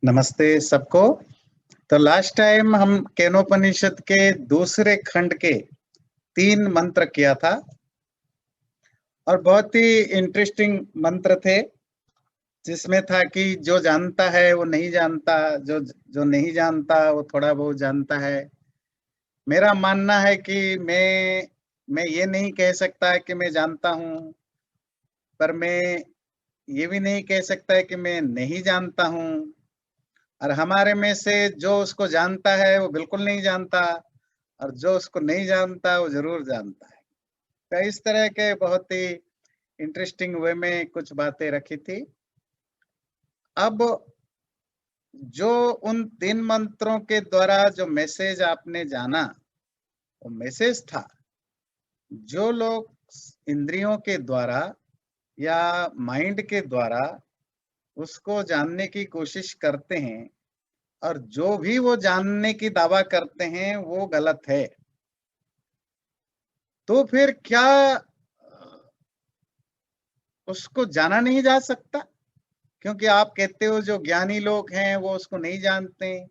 नमस्ते सबको। तो लास्ट टाइम हम केनोपनिषद के दूसरे खंड के 3 मंत्र किया था और बहुत ही इंटरेस्टिंग मंत्र थे, जिसमें था कि जो जानता है वो नहीं जानता, जो जो नहीं जानता वो थोड़ा बहुत जानता है। मेरा मानना है कि मैं ये नहीं कह सकता कि मैं जानता हूँ, पर मैं ये भी नहीं कह सकता कि मैं नहीं जानता हूँ। और हमारे में से जो उसको जानता है वो बिल्कुल नहीं जानता, और जो उसको नहीं जानता वो जरूर जानता है। तो इस तरह के बहुत ही इंटरेस्टिंग वे में कुछ बातें रखी थी। अब जो उन 3 मंत्रों के द्वारा जो मैसेज आपने जाना, वो मैसेज था जो लोग इंद्रियों के द्वारा या माइंड के द्वारा उसको जानने की कोशिश करते हैं, और जो भी वो जानने की दावा करते हैं वो गलत है। तो फिर क्या उसको जाना नहीं जा सकता? क्योंकि आप कहते हो जो ज्ञानी लोग हैं वो उसको नहीं जानते,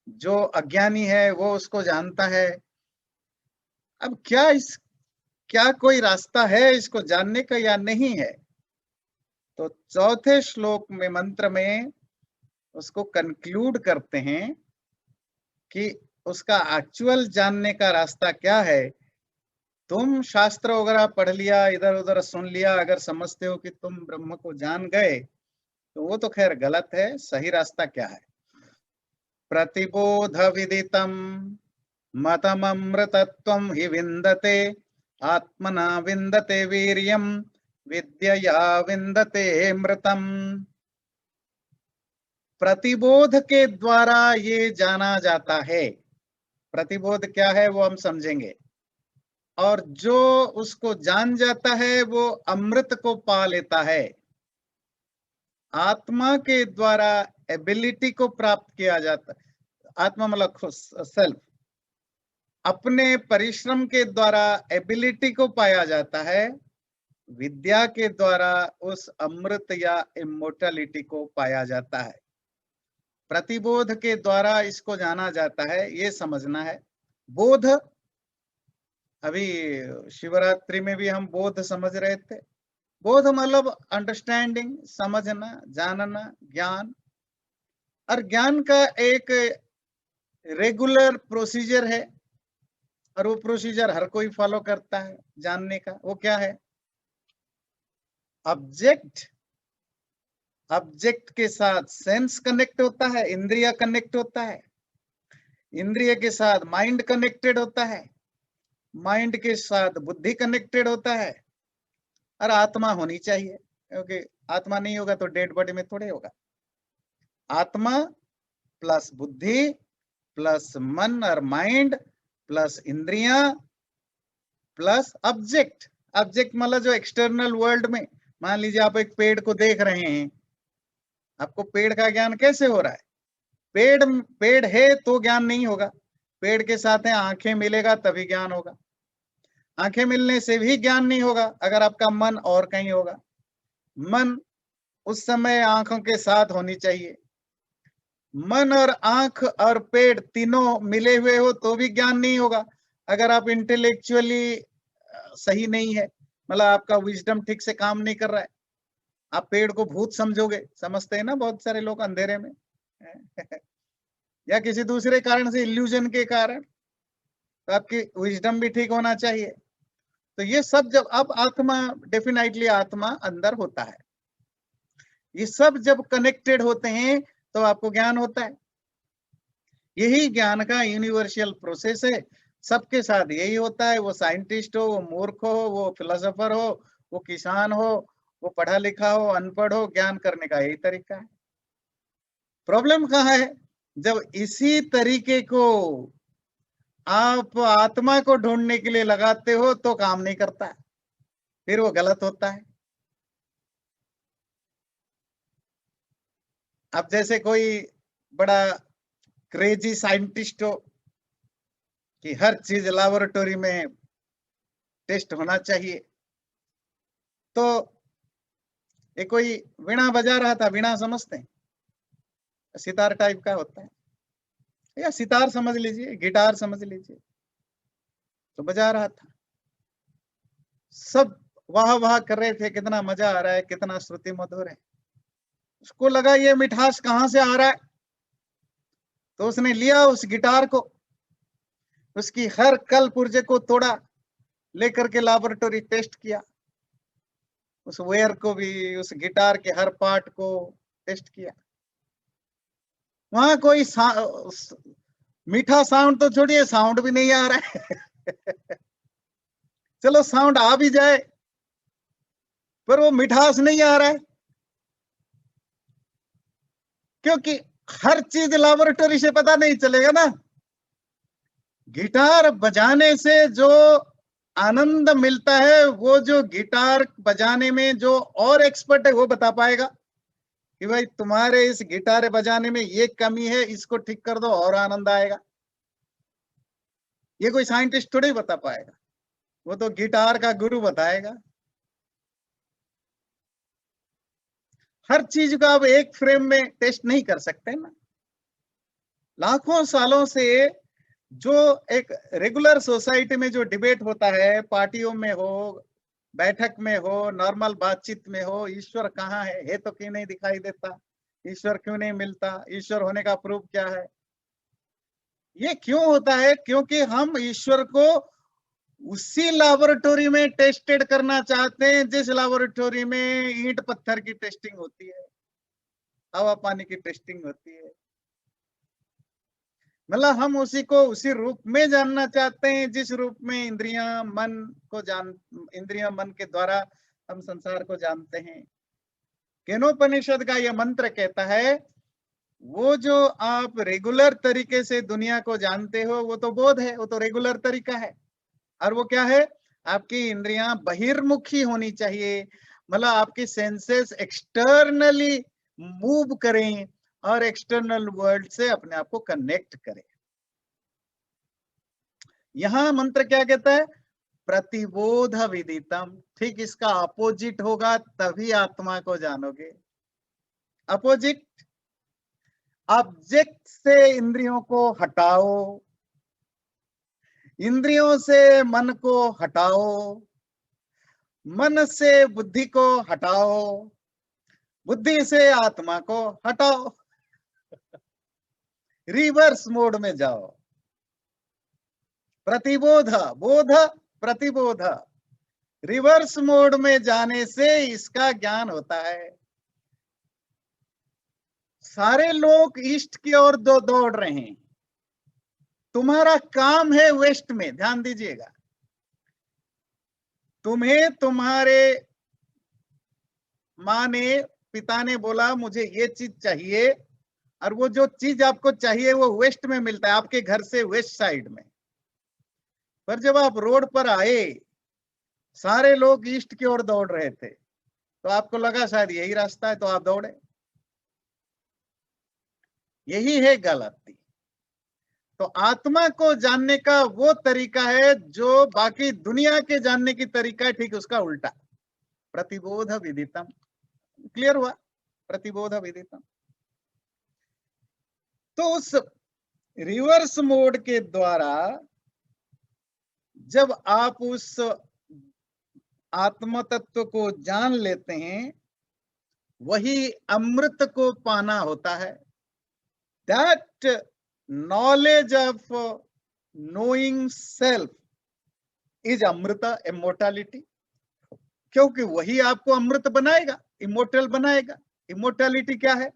जो अज्ञानी है वो उसको जानता है। अब क्या कोई रास्ता है इसको जानने का या नहीं है? तो चौथे श्लोक में मंत्र में उसको कंक्लूड करते हैं कि उसका एक्चुअल जानने का रास्ता क्या है। तुम शास्त्र वगैरह पढ़ लिया, इधर उधर सुन लिया, अगर समझते हो कि तुम ब्रह्म को जान गए, तो वो तो खैर गलत है। सही रास्ता क्या है? प्रतिबोध विदितम मतममृतत्वं हि विन्दते, आत्मना विन्दते वीर्यं, विद्यया विन्दते मृतम। प्रतिबोध के द्वारा ये जाना जाता है। प्रतिबोध क्या है वो हम समझेंगे। और जो उसको जान जाता है वो अमृत को पा लेता है। आत्मा के द्वारा एबिलिटी को प्राप्त किया जाता है। आत्मा मतलब सेल्फ, अपने परिश्रम के द्वारा एबिलिटी को पाया जाता है। विद्या के द्वारा उस अमृत या इमोर्टलिटी को पाया जाता है। प्रतिबोध के द्वारा इसको जाना जाता है, ये समझना है। बोध, अभी शिवरात्रि में भी हम बोध समझ रहे थे। बोध मतलब अंडरस्टैंडिंग, समझना, जानना, ज्ञान। और ज्ञान का एक रेगुलर प्रोसीजर है, और वो प्रोसीजर हर कोई फॉलो करता है जानने का। वो क्या है? ऑब्जेक्ट, ऑब्जेक्ट के साथ सेंस कनेक्ट होता है, इंद्रिय कनेक्ट होता है, इंद्रिय के साथ माइंड कनेक्टेड होता है, माइंड के साथ बुद्धि कनेक्टेड होता है, और आत्मा होनी चाहिए, क्योंकि आत्मा नहीं होगा तो डेड बॉडी में थोड़े होगा। आत्मा प्लस बुद्धि प्लस मन और माइंड प्लस इंद्रियां प्लस ऑब्जेक्ट। ऑब्जेक्ट मतलब जो एक्सटर्नल वर्ल्ड में, मान लीजिए आप एक पेड़ को देख रहे हैं, आपको पेड़ का ज्ञान कैसे हो रहा है? पेड़ पेड़ है तो ज्ञान नहीं होगा, पेड़ के साथ है आंखें मिलेगा तभी ज्ञान होगा। आंखें मिलने से भी ज्ञान नहीं होगा अगर आपका मन और कहीं होगा। मन उस समय आंखों के साथ होनी चाहिए। मन और आंख और पेड़ तीनों मिले हुए हो तो भी ज्ञान नहीं होगा अगर आप इंटेलेक्चुअली सही नहीं है, मतलब आपका विजडम ठीक से काम नहीं कर रहा है। आप पेड़ को भूत समझोगे, समझते हैं ना बहुत सारे लोग अंधेरे में या किसी दूसरे कारण से, इल्यूजन के कारण। तो आपकी विजडम भी ठीक होना चाहिए। तो ये सब जब, अब आत्मा, डेफिनेटली आत्मा अंदर होता है, ये सब जब कनेक्टेड होते हैं तो आपको ज्ञान होता है। यही ज्ञान का यूनिवर्सल प्रोसेस है, सबके साथ यही होता है। वो साइंटिस्ट हो, वो मूर्ख हो, वो फिलोसोफर हो, वो किसान हो, वो पढ़ा लिखा हो, अनपढ़ हो, ज्ञान करने का यही तरीका है। प्रॉब्लम कहाँ है? जब इसी तरीके को आप आत्मा को ढूंढने के लिए लगाते हो तो काम नहीं करता है, फिर वो गलत होता है। अब जैसे कोई बड़ा क्रेजी साइंटिस्ट हो कि हर चीज लैबोरेटरी में टेस्ट होना चाहिए, तो ये कोई वीणा बजा रहा था, वीणा समझते हैं? सितार टाइप का होता है, या सितार समझ लीजिए, गिटार समझ लीजिए, तो बजा रहा था। सब वाह वाह कर रहे थे, कितना मजा आ रहा है, कितना श्रुति मधुर है। उसको लगा ये मिठास कहाँ से आ रहा है, तो उसने लिया उस गिटार को, उसकी हर कल पुर्जे को तोड़ा, लेकर के लैबोरेटरी टेस्ट किया, उस वेयर को भी, उस गिटार के हर पार्ट को टेस्ट किया। वहां कोई मीठा साउंड तो छोड़िए, साउंड भी नहीं आ रहा है। चलो साउंड आ भी जाए, पर वो मिठास नहीं आ रहा है, क्योंकि हर चीज लैबोरेटरी से पता नहीं चलेगा ना। गिटार बजाने से जो आनंद मिलता है, वो जो गिटार बजाने में जो और एक्सपर्ट है वो बता पाएगा कि भाई तुम्हारे इस गिटार बजाने में ये कमी है, इसको ठीक कर दो और आनंद आएगा। ये कोई साइंटिस्ट थोड़ी बता पाएगा, वो तो गिटार का गुरु बताएगा। हर चीज को आप एक फ्रेम में टेस्ट नहीं कर सकते ना। लाखों सालों से जो एक रेगुलर सोसाइटी में जो डिबेट होता है, पार्टियों में हो, बैठक में हो, नॉर्मल बातचीत में हो, ईश्वर कहाँ है तो क्यों नहीं दिखाई देता, ईश्वर क्यों नहीं मिलता, ईश्वर होने का प्रूफ क्या है, ये क्यों होता है? क्योंकि हम ईश्वर को उसी लैबोरेटरी में टेस्टेड करना चाहते हैं जिस लैबोरेटरी में ईंट पत्थर की टेस्टिंग होती है, हवा पानी की टेस्टिंग होती है। मतलब हम उसी को उसी रूप में जानना चाहते हैं जिस रूप में इंद्रियां मन के द्वारा हम संसार को जानते हैं। केनोपनिषद का यह मंत्र कहता है, वो जो आप रेगुलर तरीके से दुनिया को जानते हो वो तो बोध है, वो तो रेगुलर तरीका है। और वो क्या है? आपकी इंद्रियां बहिर्मुखी होनी चाहिए, मतलब आपकी सेंसेस एक्सटर्नली मूव करें और एक्सटर्नल वर्ल्ड से अपने आप को कनेक्ट करें। यहां मंत्र क्या कहता है? प्रतिबोध विदितम। ठीक इसका अपोजिट होगा, तभी आत्मा को जानोगे। अपोजिट, ऑब्जेक्ट से इंद्रियों को हटाओ, इंद्रियों से मन को हटाओ, मन से बुद्धि को हटाओ, बुद्धि से आत्मा को हटाओ, रिवर्स मोड में जाओ। प्रतिबोध, बोध, प्रतिबोध, रिवर्स मोड में जाने से इसका ज्ञान होता है। सारे लोग ईस्ट की ओर दौड़ रहे हैं, तुम्हारा काम है वेस्ट में। ध्यान दीजिएगा, तुम्हें तुम्हारे माँ ने, पिता ने बोला मुझे ये चीज चाहिए, और वो जो चीज आपको चाहिए वो वेस्ट में मिलता है, आपके घर से वेस्ट साइड में। पर जब आप रोड पर आए, सारे लोग ईस्ट की ओर दौड़ रहे थे, तो आपको लगा शायद यही रास्ता है, तो आप दौड़े। यही है गलती। तो आत्मा को जानने का वो तरीका है जो बाकी दुनिया के जानने की तरीका है, ठीक उसका उल्टा। प्रतिबोध विदितम, क्लियर हुआ? प्रतिबोध विदितम। तो उस रिवर्स मोड के द्वारा जब आप उस आत्म तत्व को जान लेते हैं, वही अमृत को पाना होता है। That knowledge of knowing self is amrit, immortality. क्योंकि वही आपको अमृत बनाएगा, इमोर्टल बनाएगा। इमोर्टैलिटी क्या है?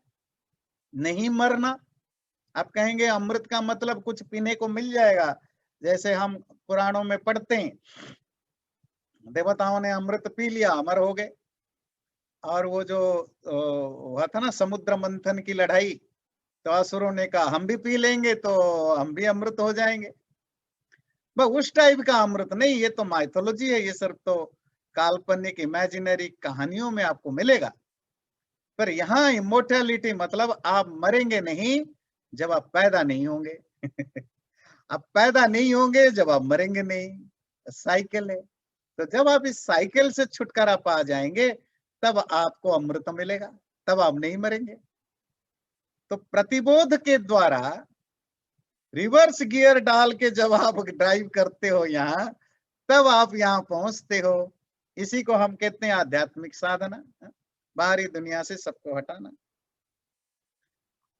नहीं मरना। आप कहेंगे अमृत का मतलब कुछ पीने को मिल जाएगा, जैसे हम पुराणों में पढ़ते हैं, देवताओं ने अमृत पी लिया, अमर हो गए। और वो जो हुआ था ना समुद्र मंथन की लड़ाई, तो असुरों ने कहा हम भी पी लेंगे तो हम भी अमृत हो जाएंगे। बस उस टाइप का अमृत नहीं, ये तो माइथोलॉजी है, ये सब तो काल्पनिक इमेजिनरी कहानियों में आपको मिलेगा। पर यहाँ इमोर्टैलिटी मतलब आप मरेंगे नहीं जब आप पैदा नहीं होंगे। आप पैदा नहीं होंगे जब आप मरेंगे नहीं, साइकिल है। तो जब आप इस साइकिल से छुटकारा पा जाएंगे, तब आपको अमृत मिलेगा, तब आप नहीं मरेंगे। तो प्रतिबोध के द्वारा रिवर्स गियर डाल के जब आप ड्राइव करते हो यहाँ, तब आप यहाँ पहुंचते हो। इसी को हम कहते हैं आध्यात्मिक साधना, बाहरी दुनिया से सबको हटाना।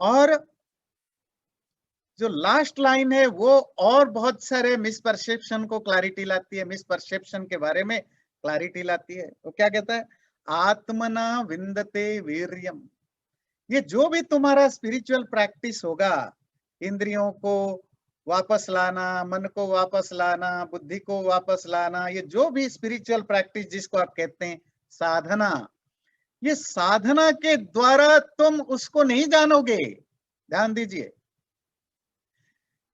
और जो लास्ट लाइन है वो और बहुत सारे मिसपरसेप्शन को क्लैरिटी लाती है, मिसपरसेप्शन के बारे में क्लैरिटी लाती है। वो क्या कहता है? आत्मना विंदते वीर्यम। ये जो भी तुम्हारा स्पिरिचुअल प्रैक्टिस होगा, इंद्रियों को वापस लाना, मन को वापस लाना, बुद्धि को वापस लाना, ये जो भी स्पिरिचुअल प्रैक्टिस जिसको आप कहते हैं साधना, ये साधना के द्वारा तुम उसको नहीं जानोगे। ध्यान दीजिए,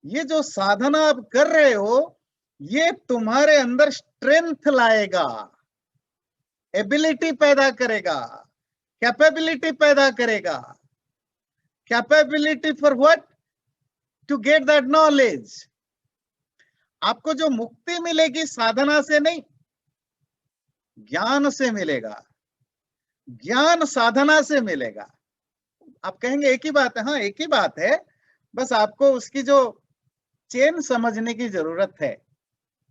ये जो साधना आप कर रहे हो ये तुम्हारे अंदर स्ट्रेंथ लाएगा, एबिलिटी पैदा करेगा, कैपेबिलिटी पैदा करेगा। Capability for what? To get that knowledge. आपको जो मुक्ति मिलेगी साधना से नहीं, ज्ञान से मिलेगा, ज्ञान साधना से मिलेगा। आप कहेंगे एक ही बात है। हाँ, एक ही बात है, बस आपको उसकी जो चेन समझने की जरूरत है।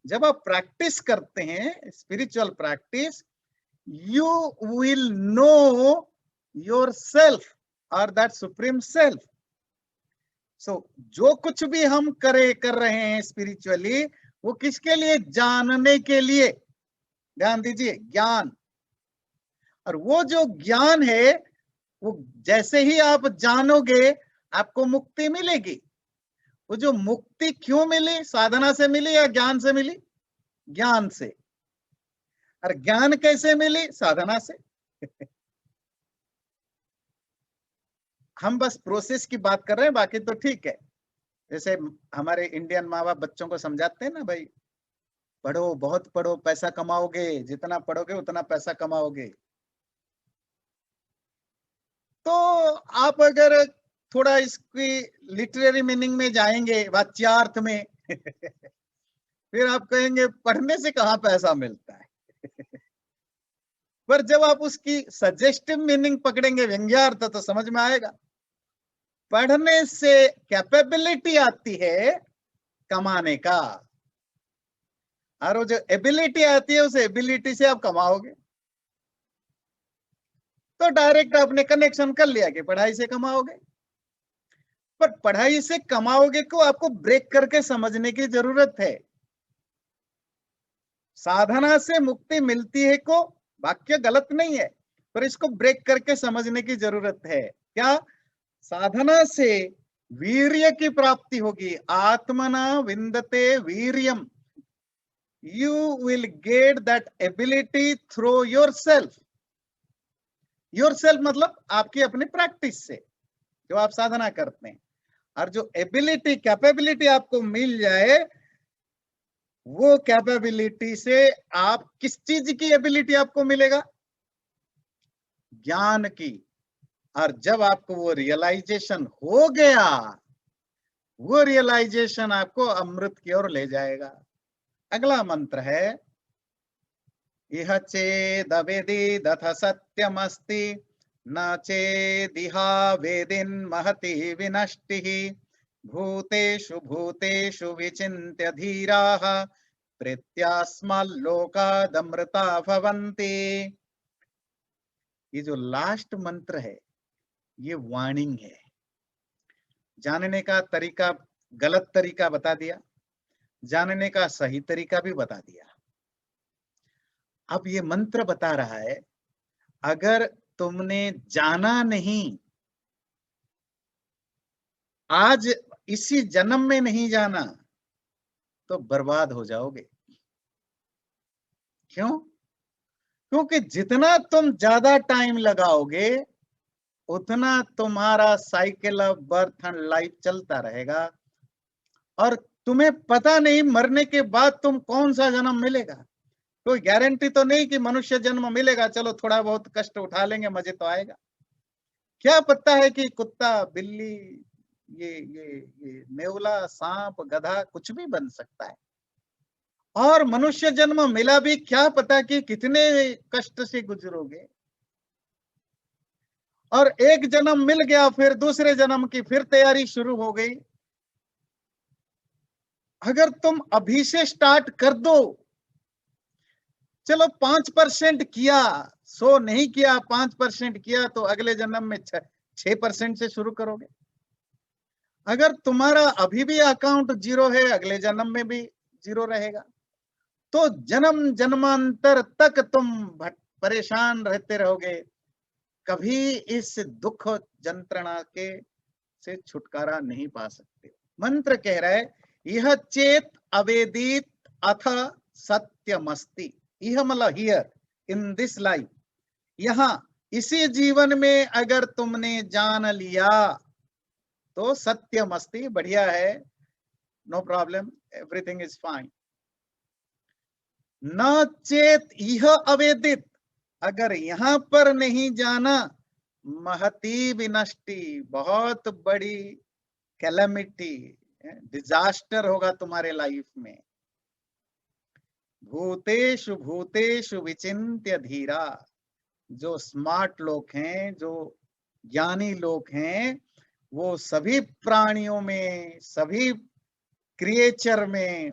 जब आप प्रैक्टिस करते हैं spiritual practice, you will know your self और दैट सुप्रीम सेल्फ। सो जो कुछ भी हम कर रहे हैं स्पिरिचुअली, वो किसके लिए? जानने के लिए। ध्यान दीजिए, ज्ञान। और वो जो ज्ञान है वो जैसे ही आप जानोगे आपको मुक्ति मिलेगी। वो जो मुक्ति क्यों मिली? साधना से मिली या ज्ञान से मिली? ज्ञान से। और ज्ञान कैसे मिली? साधना से। हम बस प्रोसेस की बात कर रहे हैं, बाकी तो ठीक है। जैसे हमारे इंडियन माँ बाप बच्चों को समझाते हैं ना, भाई पढ़ो, बहुत पढ़ो, पैसा कमाओगे, जितना पढ़ोगे उतना पैसा कमाओगे। तो आप अगर थोड़ा इसकी लिटरेरी मीनिंग में जाएंगे, वाच्यार्थ में, फिर आप कहेंगे पढ़ने से कहाँ पैसा मिलता है। पर जब आप उसकी सजेस्टिव मीनिंग पकड़ेंगे, व्यंग्यार्थ, तो समझ में आएगा। पढ़ने से कैपेबिलिटी आती है कमाने का, और वो जो एबिलिटी आती है उस एबिलिटी से आप कमाओगे। तो डायरेक्ट आपने कनेक्शन कर लिया कि पढ़ाई से कमाओगे। पर पढ़ाई से कमाओगे को आपको ब्रेक करके समझने की जरूरत है। साधना से मुक्ति मिलती है को वाक्य गलत नहीं है, पर इसको ब्रेक करके समझने की जरूरत है। क्या? साधना से वीर्य की प्राप्ति होगी। आत्मना विंदते वीर्यम। You will get that ability through yourself. Yourself मतलब आपकी अपनी प्रैक्टिस से जो आप साधना करते हैं। और जो एबिलिटी, कैपेबिलिटी आपको मिल जाए, वो कैपेबिलिटी से आप किस चीज की एबिलिटी आपको मिलेगा? ज्ञान की। और जब आपको वो रियलाइजेशन हो गया, वो रियलाइजेशन आपको अमृत की ओर ले जाएगा। अगला मंत्र है, इह चेदवेदिदथ सत्यमस्ति न चेदिहा वेदिन महति विनष्टिः भूतेषु भूतेषु विचिन्त्य धीराः प्रीत्यास्मल्लोकादमृता भवन्ति। ये जो लास्ट मंत्र है ये वार्निंग है। जानने का तरीका, गलत तरीका बता दिया, जानने का सही तरीका भी बता दिया। अब ये मंत्र बता रहा है अगर तुमने जाना नहीं, आज इसी जन्म में नहीं जाना, तो बर्बाद हो जाओगे। क्यों? क्योंकि जितना तुम ज्यादा टाइम लगाओगे उतना तुम्हारा cycle of birth and life चलता रहेगा, और तुम्हें पता नहीं मरने के बाद तुम कौन सा जन्म मिलेगा। कोई गारंटी तो नहीं कि मनुष्य जन्म मिलेगा, चलो थोड़ा बहुत कष्ट उठा लेंगे, मजे तो आएगा। क्या पता है कि कुत्ता, बिल्ली, ये नेवला, सांप, गधा कुछ भी बन सकता है। और मनुष्य जन्म मिला भी, क्या पता कि कितने कष्ट से गुजरोगे। और एक जन्म मिल गया, फिर दूसरे जन्म की फिर तैयारी शुरू हो गई। अगर तुम अभी से स्टार्ट कर दो, चलो 5% किया, 100 नहीं किया, 5% किया, तो अगले जन्म में 6% से शुरू करोगे। अगर तुम्हारा अभी भी अकाउंट जीरो है, अगले जन्म में भी जीरो रहेगा। तो जन्म जन्मांतर तक तुम परेशान रहते रहोगे, कभी इस दुख यंत्रणा के से छुटकारा नहीं पा सकते। मंत्र कह रहा है, यह चेत अवेदित अथ सत्यमस्ति। यह मतलब हियर इन दिस लाइफ, यहां इसी जीवन में अगर तुमने जान लिया तो सत्यमस्ति, बढ़िया है, no problem, everything is fine. न चेत यह अवेदित, अगर यहां पर नहीं जाना, महती विनष्टि, बहुत बड़ी कैलेमिटी, डिजास्टर होगा तुम्हारे लाइफ में। भूतेषु भूतेषु विचिन्त्य धीरा, जो स्मार्ट लोग हैं, जो ज्ञानी लोग हैं, वो सभी प्राणियों में, सभी क्रिएचर में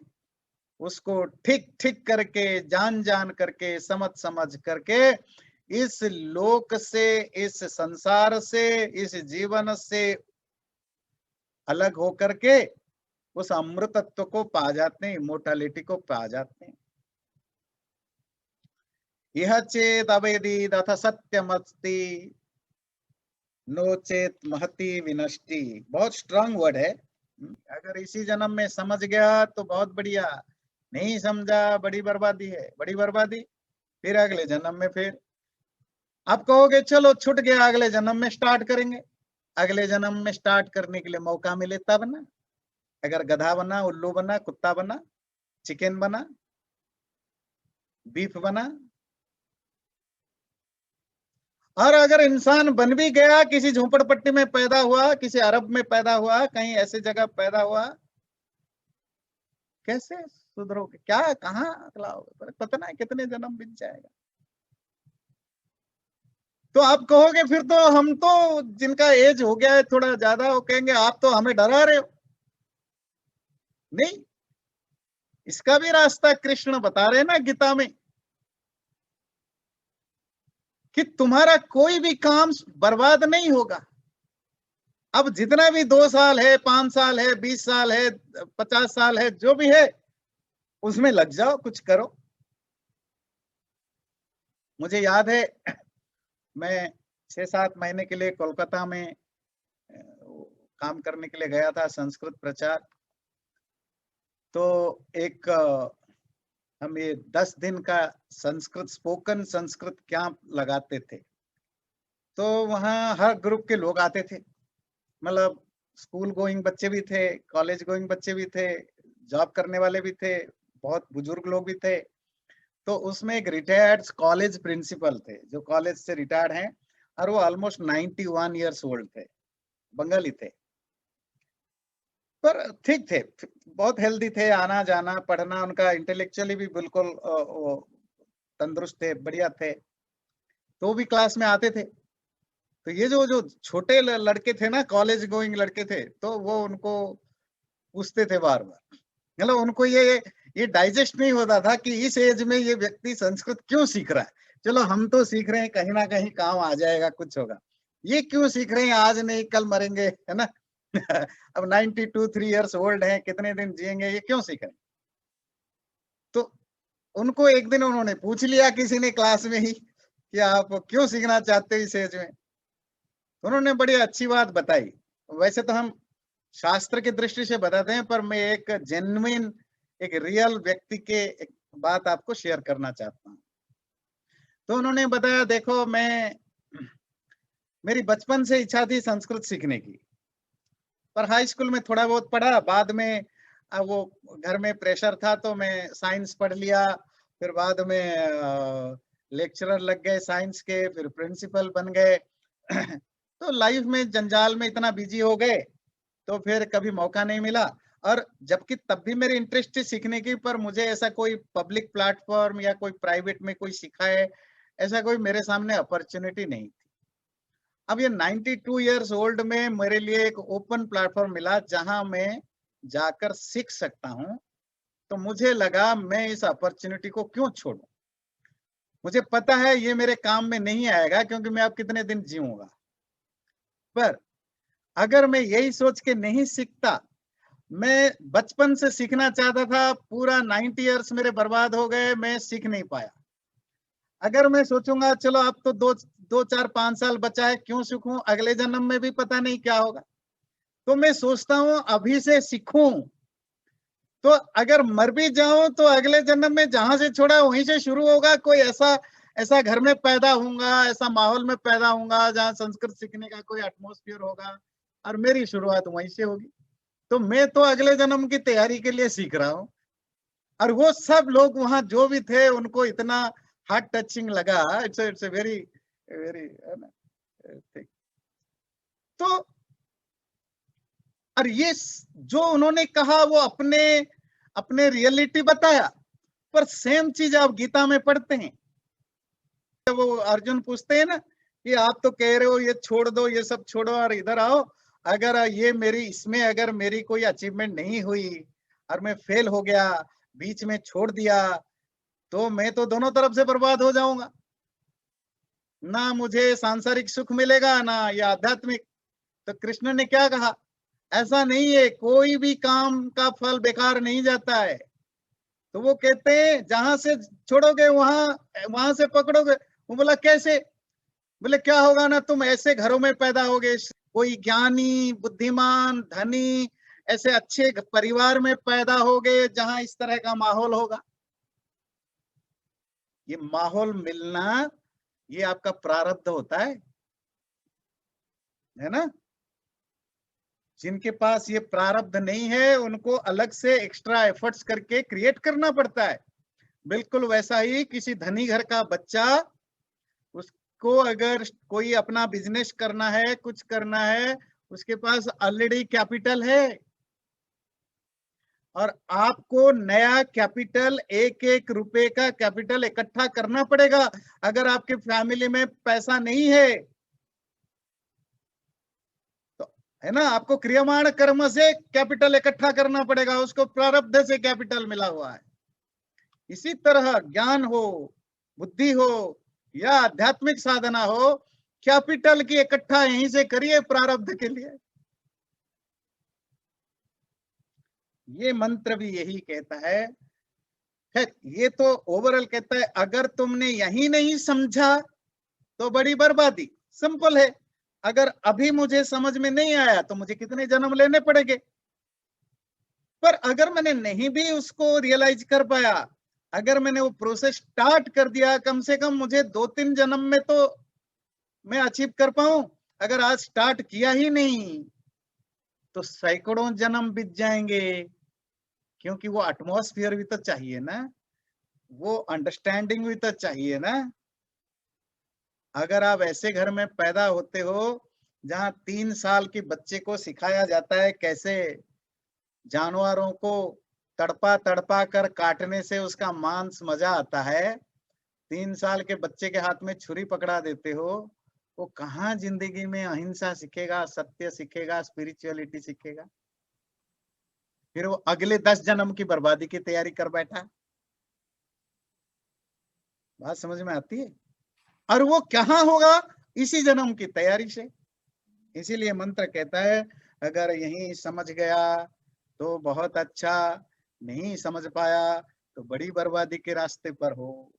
उसको ठीक ठीक करके, जान जान करके, समझ समझ करके, इस लोक से, इस संसार से, इस जीवन से अलग होकर के उस अमृतत्व को पा जाते हैं, इमोर्टैलिटी को पा जाते हैं। यह चेत अवेदित अथ सत्यमस्ति, नो चेत महती विनष्टि। बहुत स्ट्रांग वर्ड है। अगर इसी जन्म में समझ गया तो बहुत बढ़िया, नहीं समझा बड़ी बर्बादी है, बड़ी बर्बादी। फिर अगले जन्म में फिर आप कहोगे चलो छूट गया, अगले जन्म में स्टार्ट करेंगे। अगले जन्म में स्टार्ट करने के लिए मौका मिले तब ना। अगर गधा बना, उल्लू बना, कुत्ता बना, चिकन बना, बीफ बना, और अगर इंसान बन भी गया, किसी झोपड़पट्टी में पैदा हुआ, किसी अरब में पैदा हुआ, कहीं ऐसी जगह पैदा हुआ, कैसे सुधरोगे? क्या कहाँ अगलाओगे? पता नहीं कितने जन्म बीत जाएगा। तो आप कहोगे फिर तो हम तो जिनका एज हो गया है थोड़ा ज्यादा, वो कहेंगे आप तो हमें डरा रहे हो। नहीं, इसका भी रास्ता कृष्ण बता रहे हैं ना गीता में, कि तुम्हारा कोई भी काम बर्बाद नहीं होगा। अब जितना भी 2 साल है, 5 साल है, 20 साल है, 50 साल है, जो भी है उसमें लग जाओ, कुछ करो। मुझे याद है, मैं 6-7 महीने के लिए कोलकाता में काम करने के लिए गया था, संस्कृत प्रचार। तो एक हम ये 10 दिन का संस्कृत, स्पोकन संस्कृत कैंप लगाते थे। तो वहाँ हर ग्रुप के लोग आते थे, मतलब स्कूल गोइंग बच्चे भी थे, कॉलेज गोइंग बच्चे भी थे, जॉब करने वाले भी थे, बहुत बुजुर्ग लोग भी थे। तो उसमें एक रिटायर्ड कॉलेज प्रिंसिपल थे, जो कॉलेज से रिटायर्ड हैं, और वो ऑलमोस्ट 91 ईयर्स ओल्ड थे, बंगाली थे, पर ठीक थे, बहुत हेल्दी थे, आना जाना पढ़ना, उनका इंटेलेक्चुअली भी बिल्कुल तंदुरुस्त थे, बढ़िया थे। तो भी क्लास में आते थे। तो ये जो जो छोटे लड़के थे ना, कॉलेज गोइंग लड़के थे, तो वो उनको पूछते थे बार बार, मतलब उनको ये डाइजेस्ट नहीं होता था कि इस एज में ये व्यक्ति संस्कृत क्यों सीख रहा है। चलो हम तो सीख रहे हैं, कहीं ना कहीं काम आ जाएगा, कुछ होगा, ये क्यों सीख रहे हैं, आज नहीं कल मरेंगे, है ना। अब 92 3 ईयर्स ओल्ड हैं, कितने दिन जिएंगे, ये क्यों सीख रहे हैं। तो उनको एक दिन उन्होंने पूछ लिया किसी ने क्लास में ही, कि आप क्यों सीखना चाहते हो इस एज में। उन्होंने बड़ी अच्छी बात बताई। वैसे तो हम शास्त्र की दृष्टि से बताते हैं, पर मैं एक जेन्युइन, एक रियल व्यक्ति के एक बात आपको शेयर करना चाहता हूँ। तो उन्होंने बताया, देखो मेरी बचपन से इच्छा थी संस्कृत सीखने की, पर हाई स्कूल में थोड़ा बहुत पढ़ा, बाद में वो घर में प्रेशर था तो मैं साइंस पढ़ लिया, फिर बाद में लेक्चरर लग गए साइंस के, फिर प्रिंसिपल बन गए। तो लाइफ में जंजाल में इतना बिजी हो गए, तो फिर कभी मौका नहीं मिला। और जबकि तब भी मेरी इंटरेस्ट थी सीखने की, पर मुझे ऐसा कोई पब्लिक प्लेटफॉर्म या कोई प्राइवेट में कोई सिखाए, ऐसा कोई मेरे सामने अपॉर्चुनिटी नहीं थी। अब ये 92 इयर्स ओल्ड में मेरे लिए एक ओपन प्लेटफॉर्म मिला जहां मैं जाकर सीख सकता हूं, तो मुझे लगा मैं इस अपॉर्चुनिटी को क्यों छोड़ूं। मुझे पता है ये मेरे काम में नहीं आएगा क्योंकि मैं अब कितने दिन जीऊंगा, पर अगर मैं यही सोच के नहीं सीखता, मैं बचपन से सीखना चाहता था, पूरा 90 इयर्स मेरे बर्बाद हो गए, मैं सीख नहीं पाया। अगर मैं सोचूंगा चलो अब तो 2 4 5 साल बचा है, क्यों सीखूं, अगले जन्म में भी पता नहीं क्या होगा, तो मैं सोचता हूं अभी से सीखूं, तो अगर मर भी जाऊं तो अगले जन्म में जहां से छोड़ा वहीं से शुरू होगा। कोई ऐसा ऐसा घर में पैदा होऊंगा, ऐसा माहौल में पैदा होऊंगा जहां संस्कृत सीखने का कोई एटमॉस्फेयर होगा और मेरी शुरुआत वहीं से होगी। तो मैं तो अगले जन्म की तैयारी के लिए सीख रहा हूँ, और वो सब लोग वहां जो भी थे उनको इतना हार्ट टचिंग लगा। It's very very thing. तो और ये जो उन्होंने कहा वो अपने अपने रियलिटी बताया, पर सेम चीज आप गीता में पढ़ते हैं। वो अर्जुन पूछते हैं ना कि आप तो कह रहे हो ये छोड़ दो, ये सब छोड़ो और इधर आओ, अगर ये मेरी इसमें अगर मेरी कोई अचीवमेंट नहीं हुई और मैं फेल हो गया, बीच में छोड़ दिया, तो मैं तो दोनों तरफ से बर्बाद हो जाऊंगा, ना मुझे सांसारिक सुख मिलेगा ना या आध्यात्मिक। तो कृष्ण ने क्या कहा, ऐसा नहीं है, कोई भी काम का फल बेकार नहीं जाता है। तो वो कहते हैं जहां से छोड़ोगे वहां वहां से पकड़ोगे। वो बोला कैसे, बोले क्या होगा ना, तुम ऐसे घरों में पैदा होगे, कोई ज्ञानी बुद्धिमान धनी ऐसे अच्छे परिवार में पैदा होगे जहां इस तरह का माहौल होगा। ये माहौल मिलना ये आपका प्रारब्ध होता है ना। जिनके पास ये प्रारब्ध नहीं है उनको अलग से एक्स्ट्रा एफर्ट्स करके क्रिएट करना पड़ता है। बिल्कुल वैसा ही किसी धनी घर का बच्चा, उसको अगर कोई अपना बिजनेस करना है, कुछ करना है, उसके पास ऑलरेडी कैपिटल है, और आपको नया कैपिटल, एक एक रुपए का कैपिटल इकट्ठा करना पड़ेगा। अगर आपके फैमिली में पैसा नहीं है तो है ना, आपको क्रियमाण कर्म से कैपिटल इकट्ठा करना पड़ेगा, उसको प्रारब्ध से कैपिटल मिला हुआ है। इसी तरह ज्ञान हो, बुद्धि हो या आध्यात्मिक साधना हो, कैपिटल की इकट्ठा यहीं से करिए प्रारब्ध के लिए। ये मंत्र भी यही कहता है। ये तो ओवरऑल कहता है अगर तुमने यही नहीं समझा तो बड़ी बर्बादी। सिंपल है, अगर अभी मुझे समझ में नहीं आया तो मुझे कितने जन्म लेने पड़ेंगे, पर अगर मैंने नहीं भी उसको रियलाइज कर पाया, अगर मैंने वो प्रोसेस स्टार्ट कर दिया, कम से कम मुझे 2 3 जन्म में तो मैं अचीव कर पाऊं। अगर आज स्टार्ट किया ही नहीं तो सैकड़ों जन्म बीत जाएंगे, क्योंकि वो एटमॉस्फेयर भी तो चाहिए ना, वो अंडरस्टैंडिंग भी तो चाहिए ना। अगर आप ऐसे घर में पैदा होते हो जहां 3 साल के बच्चे को सिखाया जाता है कैसे जानवरों को तड़पा तड़पा कर काटने से उसका मांस मजा आता है, 3 साल के बच्चे के हाथ में छुरी पकड़ा देते हो, वो कहाँ जिंदगी में अहिंसा सीखेगा, सत्य सीखेगा, स्पिरिचुअलिटी सीखेगा। फिर वो अगले 10 जन्म की बर्बादी की तैयारी कर बैठा। बात समझ में आती है। और वो कहाँ होगा, इसी जन्म की तैयारी से। इसीलिए मंत्र कहता है अगर यही समझ गया तो बहुत अच्छा, नहीं समझ पाया तो बड़ी बर्बादी के रास्ते पर हो।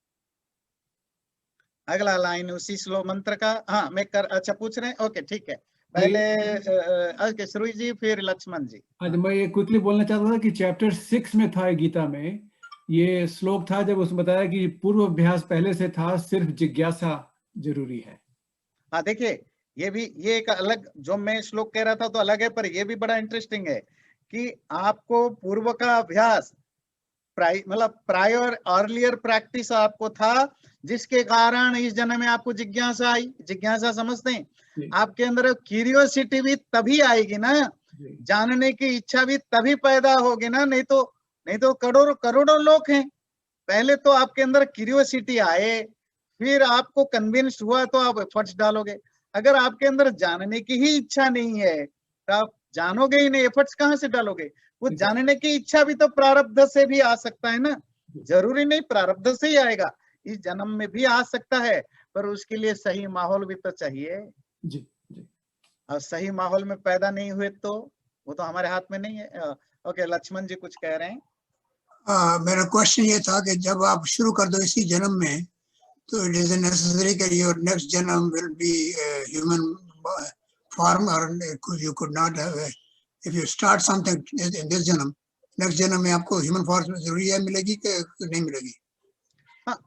अगला लाइन उसी श्लोक मंत्र का, हाँ मैं कर, अच्छा पूछ रहे हैं, ओके ठीक है। पहले श्रुई जी फिर लक्ष्मण जी। आज मैं ये क्विकली बोलना चाहता था कि चैप्टर 6 में था गीता में, ये श्लोक था जब उसने बताया कि पूर्व अभ्यास पहले से था, सिर्फ जिज्ञासा जरूरी है। हाँ देखिए, ये एक अलग, जो मैं श्लोक कह रहा था तो अलग है, पर ये भी बड़ा इंटरेस्टिंग है कि आपको पूर्व का अभ्यास मतलब प्रायर अर्लियर प्रैक्टिस आपको था, जिसके कारण इस जन्म में आपको जिज्ञासा आई। जिज्ञासा समझते हैं, आपके अंदर क्यूरियोसिटी भी तभी आएगी ना, जानने की इच्छा भी तभी पैदा होगी ना, नहीं तो करोड़ों करोड़ों लोग हैं। पहले तो आपके अंदर क्यूरियोसिटी आए, फिर आपको कन्विंस हुआ तो आप एफर्ट्स डालोगे। अगर आपके अंदर जानने की ही इच्छा नहीं है तो आप जानोगे ही नहीं, एफर्ट्स कहाँ से डालोगे? वो जानने की इच्छा भी तो प्रारब्ध से भी आ सकता है ना, जरूरी नहीं प्रारब्ध से ही आएगा, इस जन्म में भी आ सकता है, पर उसके लिए सही माहौल भी तो चाहिए। जी जी। और सही माहौल में पैदा नहीं हुए तो वो तो हमारे हाथ में नहीं है। ओके, लक्ष्मण जी कुछ कह रहे हैं। मेरा क्वेश्चन ये था कि जब आप शुरू कर दो इसी जन्म में, तो इट इज नेसेसरी कि योर नेक्स्ट जन्म विल बी ह्यूमन फॉर्म, और you could not have, if you start something in this जन्म, नेक्स्ट जन्म में आपको ह्यूमन फॉर्म जरूरी है, मिलेगी कि नहीं मिलेगी? हाँ,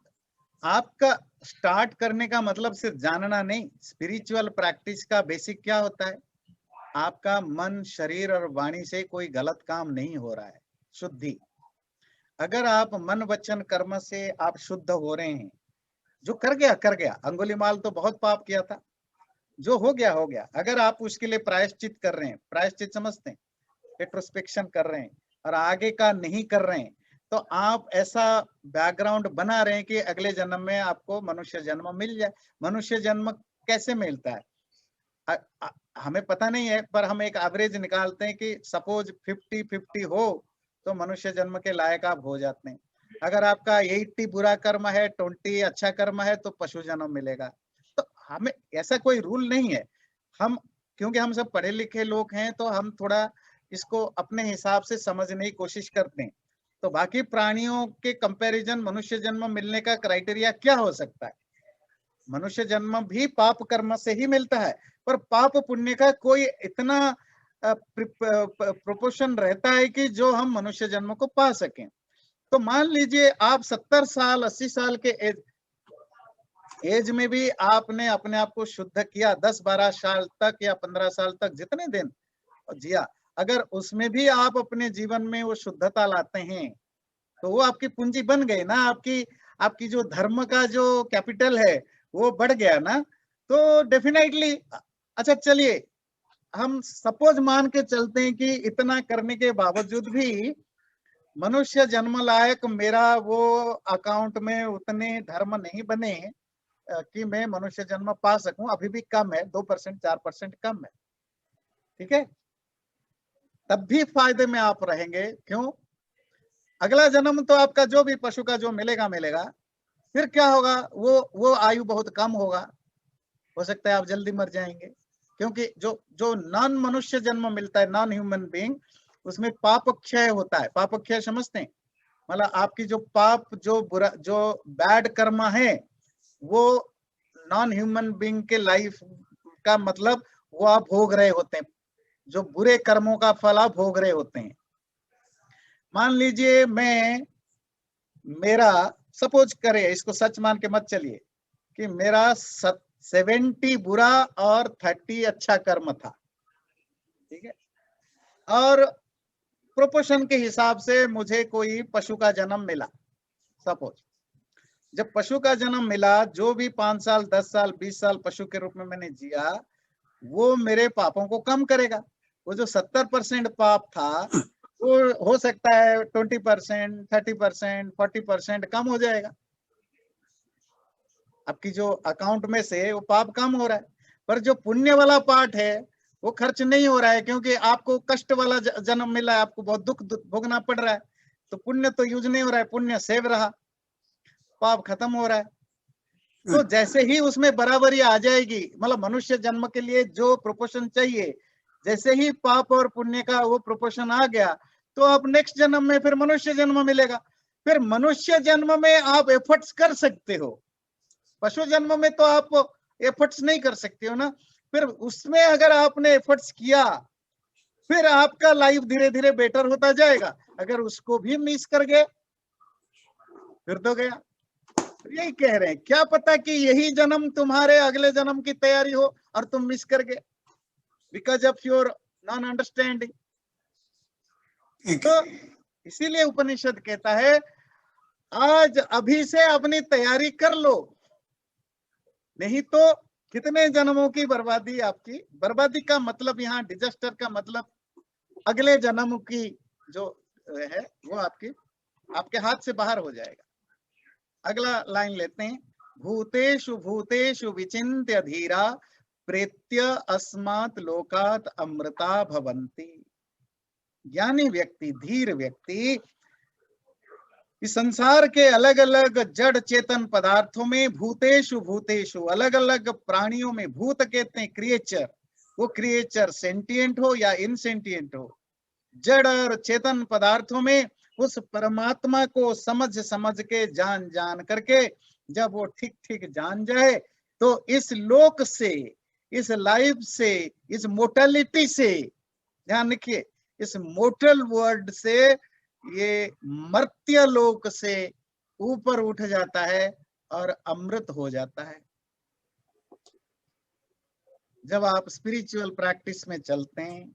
आपका स्टार्ट करने का मतलब सिर्फ जानना नहीं, स्पिरिचुअल प्रैक्टिस का बेसिक क्या होता है? आपका मन, शरीर और वाणी से कोई गलत काम नहीं हो रहा है, शुद्धि। अगर आप मन, वचन, कर्म से आप शुद्ध हो रहे हैं, जो कर गया कर गया, अंगुलीमाल तो बहुत पाप किया था, जो हो गया हो गया। अगर आप उसके लिए प्रायश्चित कर रहे हैं, प्रायश्चित समझते हैं, रेट्रोस्पेक्शन कर रहे हैं और आगे का नहीं कर रहे हैं, तो आप ऐसा बैकग्राउंड बना रहे हैं कि अगले जन्म में आपको मनुष्य जन्म मिल जाए। मनुष्य जन्म कैसे मिलता है हमें पता नहीं है, पर हम एक एवरेज निकालते हैं कि सपोज 50-50 हो तो मनुष्य जन्म के लायक आप हो जाते हैं। अगर आपका 80 बुरा कर्म है, 20 अच्छा कर्म है, तो पशु जन्म मिलेगा। तो हमें ऐसा कोई रूल नहीं है। हम क्योंकि हम सब पढ़े लिखे लोग हैं, तो हम थोड़ा इसको अपने हिसाब से समझने की कोशिश करते हैं। तो बाकी प्राणियों के कंपैरिजन मनुष्य जन्म मिलने का क्राइटेरिया क्या हो सकता है? मनुष्य जन्म भी पाप कर्म से ही मिलता है, पर पाप पुण्य का कोई इतना प्रोपोर्शन रहता है कि जो हम मनुष्य जन्म को पा सकें। तो मान लीजिए आप 70 साल 80 साल के एज में भी आपने अपने आप को शुद्ध किया, 10-12 साल तक या 15 साल तक जितने दिन जिया, अगर उसमें भी आप अपने जीवन में वो शुद्धता लाते हैं, तो वो आपकी पूंजी बन गई ना, आपकी जो धर्म का जो कैपिटल है वो बढ़ गया ना। तो डेफिनेटली, अच्छा चलिए हम सपोज मान के चलते हैं कि इतना करने के बावजूद भी मनुष्य जन्म लायक मेरा वो अकाउंट में उतने धर्म नहीं बने कि मैं मनुष्य जन्म पा सकूं, अभी भी कम है, 2% 4% कम है, ठीक है, तब भी फायदे में आप रहेंगे। क्यों? अगला जन्म तो आपका जो भी पशु का जो मिलेगा मिलेगा, फिर क्या होगा? वो आयु बहुत कम होगा, हो सकता है आप जल्दी मर जाएंगे, क्योंकि जो नॉन मनुष्य जन्म मिलता है, नॉन ह्यूमन बीइंग, उसमें पाप क्षय होता है। पाप क्षय समझते हैं? मतलब आपकी जो पाप, जो बुरा, जो बैड कर्म है, वो नॉन ह्यूमन बीइंग के लाइफ का मतलब वो आप भोग रहे होते हैं, जो बुरे कर्मों का फल आप भोग रहे होते हैं। मान लीजिए मेरा सपोज करे, इसको सच मान के मत चलिए, कि मेरा 70 बुरा और 30 अच्छा कर्म था, ठीक है, और प्रोपोर्शन के हिसाब से मुझे कोई पशु का जन्म मिला। सपोज जब पशु का जन्म मिला, जो भी 5 साल 10 साल 20 साल पशु के रूप में मैंने जिया, वो मेरे पापों को कम करेगा। वो जो 70% पाप था, वो हो सकता है 20%, 30%, 40% कम हो जाएगा। आपकी जो अकाउंट में से वो पाप कम हो रहा है, पर जो पुण्य वाला पार्ट है वो खर्च नहीं हो रहा है, क्योंकि आपको कष्ट वाला जन्म मिला है, आपको बहुत दुख भोगना पड़ रहा है, तो पुण्य तो यूज नहीं हो रहा है, पुण्य सेव रहा, पाप खत्म हो रहा है। तो जैसे ही उसमें बराबरी आ जाएगी, मतलब मनुष्य जन्म के लिए जो प्रोपोर्शन चाहिए, जैसे ही पाप और पुण्य का वो प्रोपोर्शन आ गया, तो आप नेक्स्ट जन्म में फिर मनुष्य जन्म मिलेगा। फिर मनुष्य जन्म में आप एफर्ट्स कर सकते हो, पशु जन्म में तो आप एफर्ट्स नहीं कर सकते हो ना। फिर उसमें अगर आपने एफर्ट्स किया, फिर आपका लाइफ धीरे धीरे बेटर होता जाएगा। अगर उसको भी मिस कर गए फिर तो गया। यही कह रहे हैं, क्या पता कि यही जन्म तुम्हारे अगले जन्म की तैयारी हो और तुम मिस कर गए because of your non understanding. तो इसीलिए उपनिषद कहता है आज अभी से अपनी तैयारी कर लो, नहीं तो कितने जन्मों की बर्बादी। आपकी बर्बादी का मतलब यहाँ डिजास्टर का मतलब अगले जन्म की जो है वो आपके हाथ से बाहर हो जाएगा। अगला लाइन लेते हैं, भूतेषु भूतेषु विचिन्त्य धीरा प्रेत्य अस्मात् लोकात् अमृता भवन्ति। ज्ञानी व्यक्ति, धीर व्यक्ति इस संसार के अलग अलग जड़ चेतन पदार्थों में, भूतेषु भूतेषु, अलग अलग प्राणियों में, भूत कहते हैं क्रिएचर, वो क्रिएचर सेंटिएंट हो या इनसेंटिएंट हो, जड़ और चेतन पदार्थों में उस परमात्मा को समझ समझ के, जान जान करके जब वो ठीक ठीक जान जाए तो इस लोक से, इस लाइफ से, इस मोर्टलिटी से, ध्यान रखिए, इस मोर्टल वर्ल्ड से, ये मर्त्य लोक से ऊपर उठ जाता है और अमृत हो जाता है। जब आप स्पिरिचुअल प्रैक्टिस में चलते हैं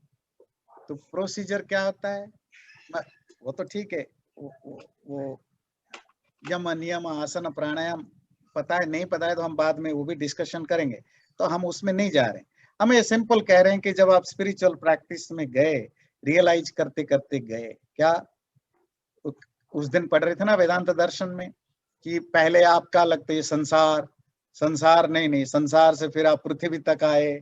तो प्रोसीजर क्या होता है, वो तो ठीक है, वो यम नियम आसन प्राणायाम पता है, नहीं पता है तो हम बाद में वो भी डिस्कशन करेंगे, तो हम उसमें नहीं जा रहे। हम ये सिंपल कह रहे हैं कि जब आप स्पिरिचुअल प्रैक्टिस में गए, रियलाइज करते करते गए, क्या उस दिन पढ़ रहे थे ना वेदांत दर्शन में कि पहले आपका लगता है संसार, संसार नहीं, संसार से फिर आप पृथ्वी तक आए,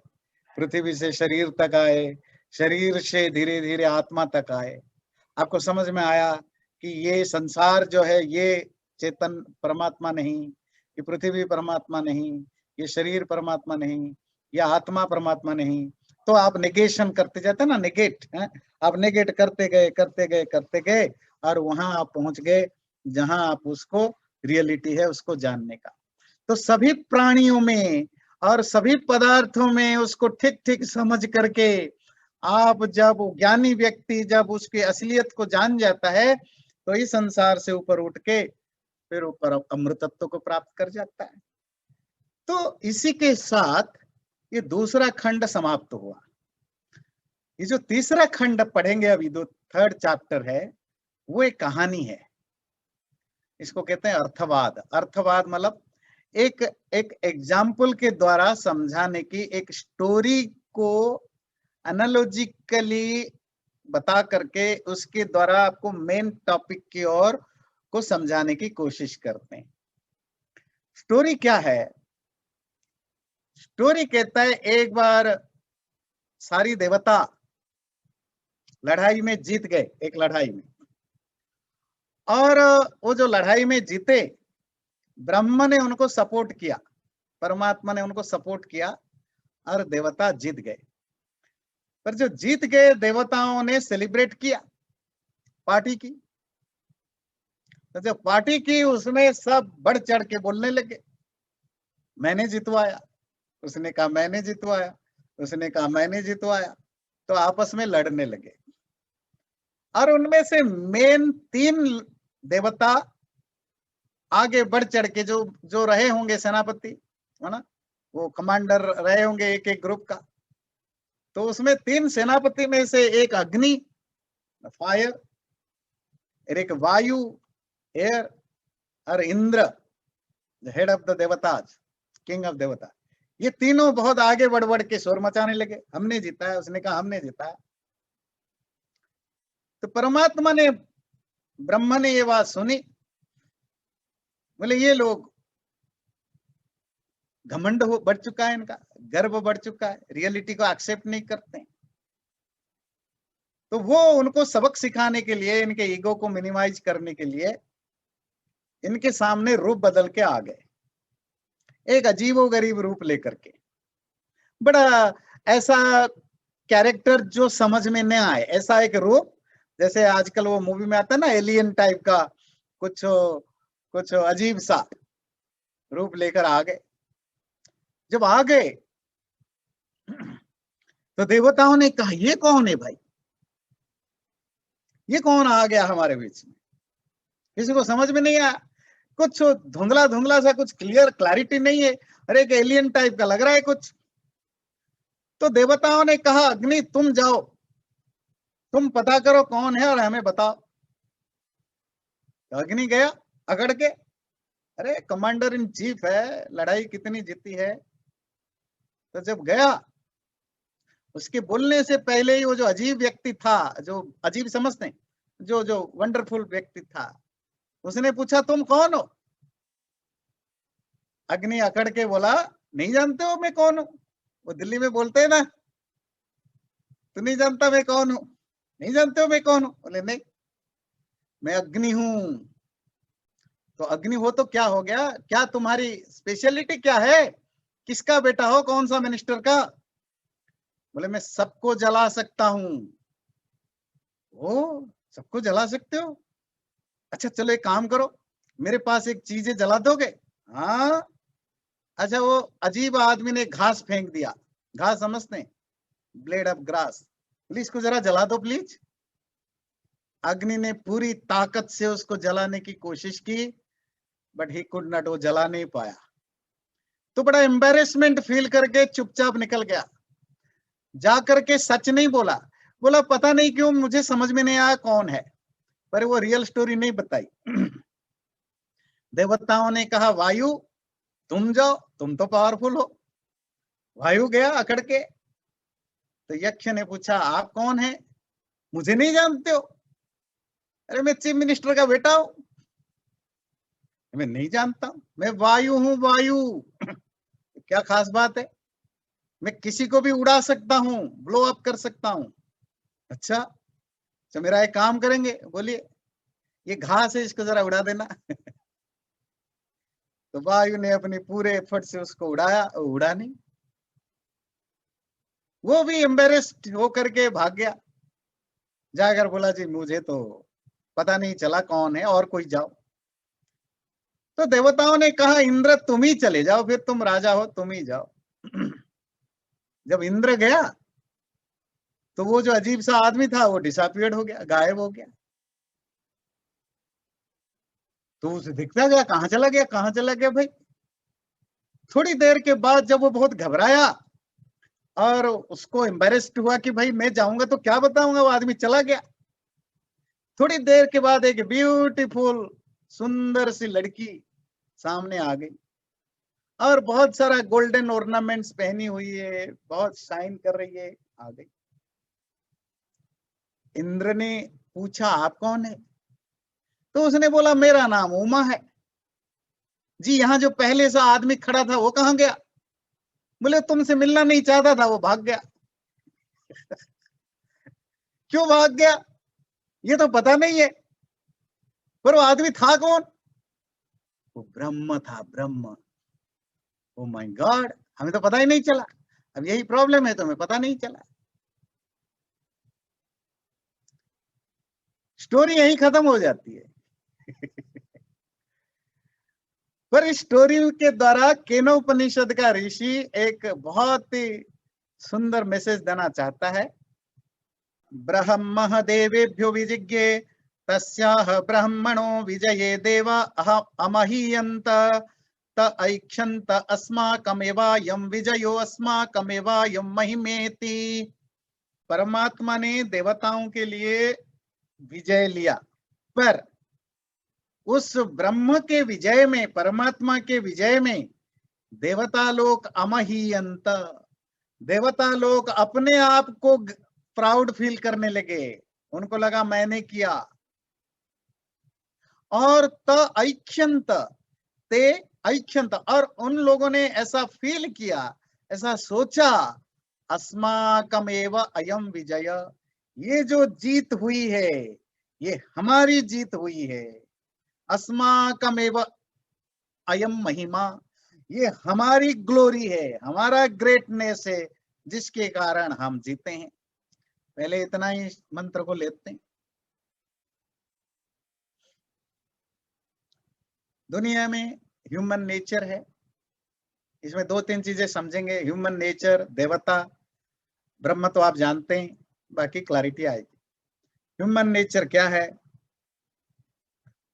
पृथ्वी से शरीर तक आए, शरीर से धीरे धीरे आत्मा तक आए। आपको समझ में आया कि ये संसार जो है ये चेतन परमात्मा नहीं, ये पृथ्वी परमात्मा नहीं, ये शरीर परमात्मा नहीं, ये आत्मा परमात्मा नहीं। तो आप नेगेशन करते जाते ना, नेगेट है, आप नेगेट करते गए करते गए करते गए और वहां आप पहुंच गए जहां आप उसको रियलिटी है उसको जानने का। तो सभी प्राणियों में और सभी पदार्थों में उसको ठीक ठीक समझ करके आप जब ज्ञानी व्यक्ति जब उसकी असलियत को जान जाता है तो इस संसार से ऊपर उठ के फिर ऊपर अमृतत्व को प्राप्त कर जाता है। तो इसी के साथ ये दूसरा खंड समाप्त हुआ। ये जो तीसरा खंड पढ़ेंगे अभी, जो थर्ड चैप्टर है, वो एक कहानी है, इसको कहते हैं अर्थवाद। अर्थवाद मतलब एक एग्जाम्पल के द्वारा समझाने की, एक स्टोरी को एनालॉजिकली बता करके उसके द्वारा आपको मेन टॉपिक की ओर को समझाने की कोशिश करते हैं। स्टोरी क्या है? स्टोरी कहता है एक बार सारी देवता लड़ाई में जीत गए, एक लड़ाई में, और वो जो लड़ाई में जीते, ब्रह्म ने उनको सपोर्ट किया, परमात्मा ने उनको सपोर्ट किया और देवता जीत गए। पर जो जीत गए देवताओं ने सेलिब्रेट किया, पार्टी की। तो जब पार्टी की उसमें सब बढ़ चढ़ के बोलने लगे, मैंने जितवाया, उसने कहा मैंने जितवाया, उसने कहा मैंने जितवाया। तो आपस में लड़ने लगे और उनमें से मेन 3 देवता आगे बढ़ चढ़ के, जो रहे होंगे सेनापति, है ना, वो कमांडर रहे होंगे एक एक ग्रुप का, तो उसमें 3 सेनापति में से एक अग्नि फायर, एक वायु एयर, और Indra head of the देवताज, king of देवता, ये तीनों बहुत आगे बढ़ बढ़ के शोर मचाने लगे, हमने जीता है, उसने कहा हमने जीता है। तो परमात्मा ने, ब्रह्मा ने ये बात सुनी, बोले ये लोग घमंड हो बढ़ चुका है, इनका गर्व बढ़ चुका है, रियलिटी को एक्सेप्ट नहीं करते। तो वो उनको सबक सिखाने के लिए, इनके ईगो को मिनिमाइज करने के लिए इनके सामने रूप बदल के आ गए, एक अजीबोगरीब रूप लेकर के। बड़ा ऐसा कैरेक्टर जो समझ में न आए, ऐसा एक रूप, जैसे आजकल वो मूवी में आता है ना, एलियन टाइप का, कुछ अजीब सा रूप लेकर आ गए। जब आ गए तो देवताओं ने कहा ये कौन है भाई, ये कौन आ गया हमारे बीच में? किसी को समझ में नहीं आया, कुछ धुंधला धुंधला सा, कुछ क्लैरिटी नहीं है, अरे एक एलियन टाइप का लग रहा है कुछ। तो देवताओं ने कहा अग्नि तुम जाओ, तुम पता करो कौन है और हमें बताओ। तो अग्नि गया अकड़ के, अरे कमांडर इन चीफ है, लड़ाई कितनी जीती है। तो जब गया, उसके बोलने से पहले ही वो जो अजीब व्यक्ति था, जो अजीब समझते, जो वंडरफुल व्यक्ति था, उसने पूछा तुम कौन हो? अग्नि अकड़ के बोला नहीं जानते हो मैं कौन हूं? वो दिल्ली में बोलते हैं ना, तू नहीं जानता मैं कौन हूं, नहीं जानते हो मैं कौन हूं? बोले नहीं, मैं अग्नि हूं। तो अग्नि हो तो क्या हो गया? क्या तुम्हारी स्पेशलिटी क्या है? किसका बेटा हो, कौन सा मिनिस्टर का? बोले मैं सबको जला सकता हूं। ओ, सबको जला सकते हो? अच्छा चलो एक काम करो, मेरे पास एक चीज है, जला दोगे? हाँ। अच्छा, वो अजीब आदमी ने घास फेंक दिया, घास समझते हैं, ब्लेड ऑफ ग्रास, प्लीज इसको जरा जला दो प्लीज। अग्नि ने पूरी ताकत से उसको जलाने की कोशिश की, बट ही कुड नॉट, वो जला नहीं पाया। तो बड़ा एम्बेरसमेंट फील करके चुपचाप निकल गया, जाकर के सच नहीं बोला। बोला पता नहीं क्यों मुझे समझ में नहीं आया कौन है, पर वो रियल स्टोरी नहीं बताई। देवताओं ने कहा वायु तुम जाओ, तुम तो पावरफुल हो। वायु गया अकड़ के। तो यक्ष ने पूछा आप कौन है? मुझे नहीं जानते हो? अरे मैं चीफ मिनिस्टर का बेटा हूं। मैं नहीं जानता हूं, मैं वायु हूं, वायु। क्या खास बात है? मैं किसी को भी उड़ा सकता हूं, ब्लो अप कर सकता हूं। अच्छा, तो मेरा एक काम करेंगे, बोलिए। ये घास है, इसको जरा उड़ा देना। तो वायु ने अपने पूरे एफर्ट से उसको उड़ाया, उड़ा नहीं। वो भी एम्बेरेस्ड होकर के भाग गया, जाकर बोला जी मुझे तो पता नहीं चला कौन है, और कोई जाओ। तो देवताओं ने कहा इंद्र तुम ही चले जाओ, फिर तुम राजा हो, तुम ही जाओ। जब इंद्र गया तो वो जो अजीब सा आदमी था वो डिसअपियर्ड हो गया, गायब हो गया। तो उसे दिखता गया कहां चला गया, कहां चला गया भाई। थोड़ी देर के बाद जब वो बहुत घबराया और उसको एम्बेरेस्ड हुआ कि भाई मैं जाऊंगा तो क्या बताऊंगा, वो आदमी चला गया। थोड़ी देर के बाद एक ब्यूटीफुल सुंदर सी लड़की सामने आ गई और बहुत सारा गोल्डन ऑर्नामेंट्स पहनी हुई है, बहुत शाइन कर रही है, आ गई। इंद्र ने पूछा आप कौन है? तो उसने बोला मेरा नाम उमा है। जी यहाँ जो पहले से आदमी खड़ा था वो कहाँ गया? बोले तुमसे मिलना नहीं चाहता था, वो भाग गया। क्यों भाग गया ये तो पता नहीं है, पर वो आदमी था कौन? वो ब्रह्म था, ब्रह्म। ओ माय गॉड, हमें तो पता ही नहीं चला। अब यही प्रॉब्लम है, तुम्हें पता नहीं चला। स्टोरी यही खत्म हो जाती है। पर इस स्टोरी के द्वारा केनोपनिषद का ऋषि एक बहुत ही सुंदर मैसेज देना चाहता है। ब्रह्म देवेभ्यो विजिज्ञे तस्याह ब्रह्मणो विजये देवा अमहीयन्त त ऐक्षन्त अस्माकमेवायं विजयो अस्माकमेवायं महिमेति। परमात्मा ने देवताओं के लिए विजय लिया, पर उस ब्रह्म के विजय में, परमात्मा के विजय में देवता लोग अमहीयंत, देवता लोग अपने आप को प्राउड फील करने लगे। उनको लगा मैंने किया। और त ऐक्षंत, ते ऐक्षंत, और उन लोगों ने ऐसा फील किया, ऐसा सोचा, अस्माकमेव अयम विजय, ये जो जीत हुई है ये हमारी जीत हुई है। अस्माकमेव अयम महिमा, ये हमारी ग्लोरी है, हमारा ग्रेटनेस है, जिसके कारण हम जीते हैं। पहले इतना ही मंत्र को लेते हैं। दुनिया में ह्यूमन नेचर है, इसमें दो तीन चीजें समझेंगे। ह्यूमन नेचर, देवता, ब्रह्म तो आप जानते हैं, बाकी क्लैरिटी आएगी। ह्यूमन नेचर क्या है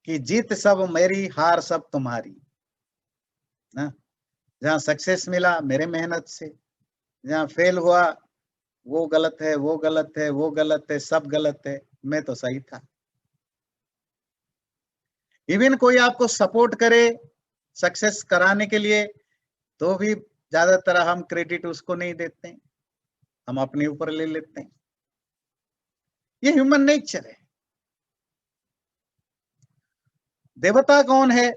कि जीत सब मेरी, हार सब तुम्हारी ना। जहां सक्सेस मिला मेरे मेहनत से, जहां फेल हुआ वो गलत है, वो गलत है, वो गलत है, सब गलत है, मैं तो सही था। इवन कोई आपको सपोर्ट करे सक्सेस कराने के लिए, तो भी ज्यादातर हम क्रेडिट उसको नहीं देते हैं, हम अपने ऊपर ले लेते हैं। ये ह्यूमन नेचर है। देवता कौन है?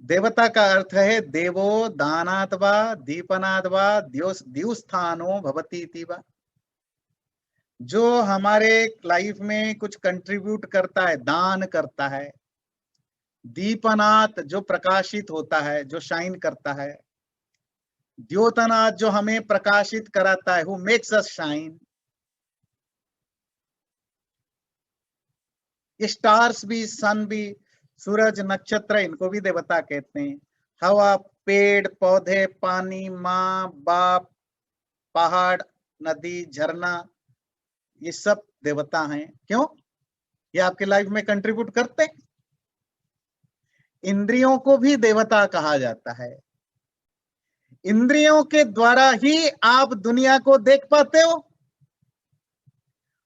देवता का अर्थ है देवो दानात् वा दीपनात् वा द्युस्थानो भवतीति वा, जो हमारे लाइफ में कुछ कंट्रीब्यूट करता है, दान करता है। दीपनाथ जो प्रकाशित होता है, जो शाइन करता है। द्योतनाथ जो हमें प्रकाशित कराता है, who makes us shine. Stars भी, सन भी, सूरज, नक्षत्र, इनको भी देवता कहते हैं। हवा, पेड़ पौधे, पानी, माँ बाप, पहाड़, नदी, झरना, ये सब देवता हैं। क्यों? ये आपके लाइफ में कंट्रीब्यूट करते हैं। इंद्रियों को भी देवता कहा जाता है। इंद्रियों के द्वारा ही आप दुनिया को देख पाते हो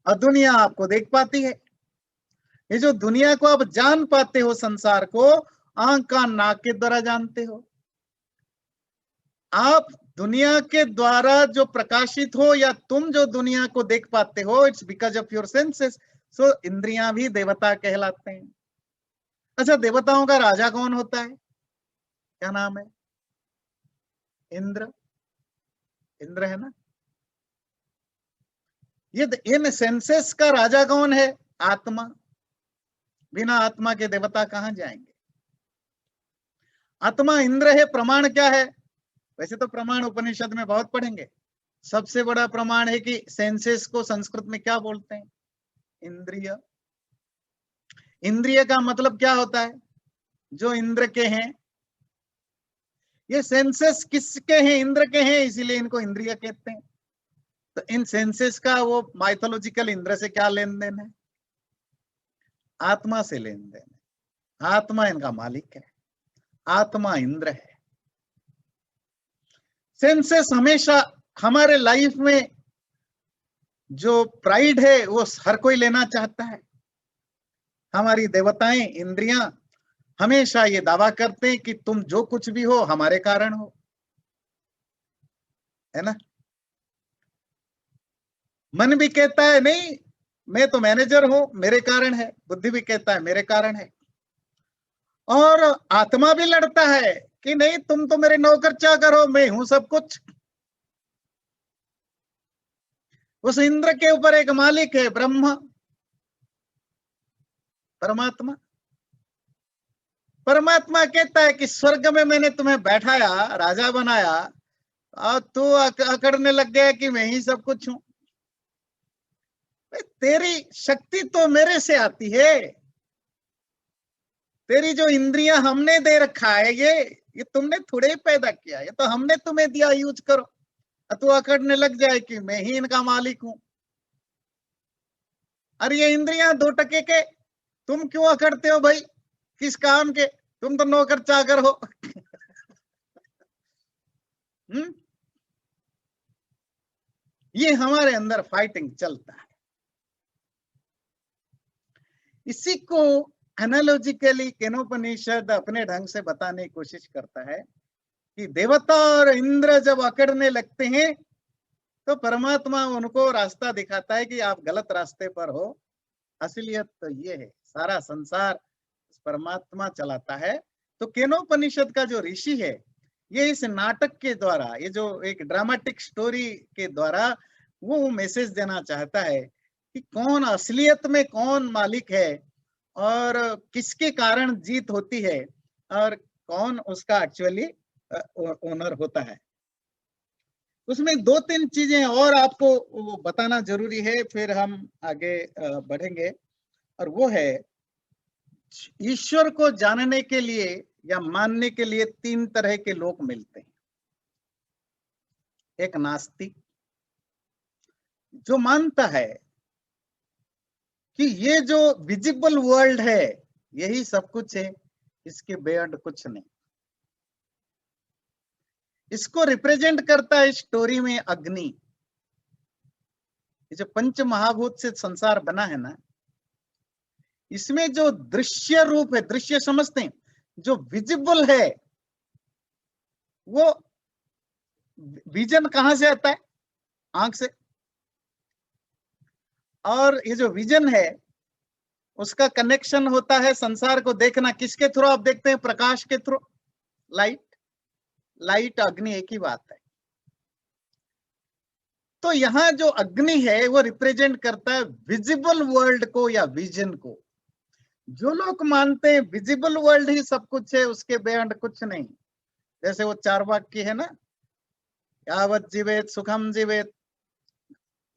और दुनिया आपको देख पाती है। ये जो दुनिया को आप जान पाते हो, संसार को आंख कान नाक के द्वारा जानते हो। आप दुनिया के द्वारा जो प्रकाशित हो या तुम जो दुनिया को देख पाते हो, it's because of your senses. So इंद्रियां भी देवता कहलाते हैं। अच्छा, देवताओं का राजा कौन होता है? क्या नाम है? इंद्र। इंद्र है ना। ये इन सेंसेस का राजा कौन है? आत्मा। बिना आत्मा के देवता कहां जाएंगे? आत्मा इंद्र है। प्रमाण क्या है? वैसे तो प्रमाण उपनिषद में बहुत पढ़ेंगे। सबसे बड़ा प्रमाण है कि सेंसेस को संस्कृत में क्या बोलते हैं? इंद्रिय। इंद्रिय का मतलब क्या होता है? जो इंद्र के हैं। ये सेंसेस किसके हैं? इंद्र के हैं, इसीलिए इनको इंद्रिय कहते हैं। तो इन सेंसेस का वो माइथोलॉजिकल इंद्र से क्या लेन देन है? आत्मा से लेन देन है। आत्मा इनका मालिक है। आत्मा इंद्र है। सेंसेस हमेशा हमारे लाइफ में जो प्राइड है वो हर कोई लेना चाहता है। हमारी देवताएं, इंद्रियां हमेशा ये दावा करते हैं कि तुम जो कुछ भी हो हमारे कारण हो, है ना। मन भी कहता है नहीं, मैं तो मैनेजर हूं, मेरे कारण है। बुद्धि भी कहता है मेरे कारण है। और आत्मा भी लड़ता है कि नहीं, तुम तो मेरे नौकर चाकर हो, मैं हूं सब कुछ। उस इंद्र के ऊपर एक मालिक है, ब्रह्मा, परमात्मा। परमात्मा कहता है कि स्वर्ग में मैंने तुम्हें बैठाया, राजा बनाया, और तू अकड़ने लग गया कि मैं ही सब कुछ हूं। तेरी शक्ति तो मेरे से आती है। तेरी जो इंद्रियां हमने दे रखा है, ये तुमने थोड़े ही पैदा किया, ये तो हमने तुम्हें दिया, यूज करो। तू अकड़ने लग जाए कि मैं ही इनका मालिक हूं। अरे ये इंद्रियां 2 टके के, तुम क्यों अकड़ते हो भाई? किस काम के? तुम तो नौकर चाकर हो। ये हमारे अंदर फाइटिंग चलता है। इसी को एनालॉजिकली केनोपनिषद अपने ढंग से बताने की कोशिश करता है कि देवता और इंद्र जब अकड़ने लगते हैं तो परमात्मा उनको रास्ता दिखाता है कि आप गलत रास्ते पर हो। असलियत तो ये है, सारा संसार परमात्मा चलाता है। तो केनोपनिषद का जो ऋषि है, ये इस नाटक के द्वारा, ये जो एक ड्रामेटिक स्टोरी के द्वारा वो मैसेज देना चाहता है कि कौन असलियत में कौन मालिक है और किसके कारण जीत होती है और कौन उसका एक्चुअली ओनर होता है। उसमें 2-3 चीजें और आपको बताना जरूरी है, फिर हम आगे बढ़ेंगे। और वो है, ईश्वर को जानने के लिए या मानने के लिए 3 तरह के लोग मिलते हैं। एक नास्तिक, जो मानता है कि ये जो विजिबल वर्ल्ड है यही सब कुछ है, इसके बियॉन्ड कुछ नहीं। इसको रिप्रेजेंट करता है स्टोरी में अग्नि। ये जो पंच महाभूत से संसार बना है ना, इसमें जो दृश्य रूप है, दृश्य समझते हैं, जो विजिबल है, वो विजन कहां से आता है? आंख से। और ये जो विजन है उसका कनेक्शन होता है संसार को देखना। किसके थ्रू आप देखते हैं? प्रकाश के थ्रू। लाइट अग्नि एक ही बात है। तो यहाँ जो अग्नि है वो रिप्रेजेंट करता है विजिबल वर्ल्ड को या विजन को। जो लोग मानते हैं विजिबल वर्ल्ड ही सब कुछ है, उसके बियॉन्ड कुछ नहीं, जैसे वो चार वाक्य है ना, यावत् जीवेत सुखम जीवेत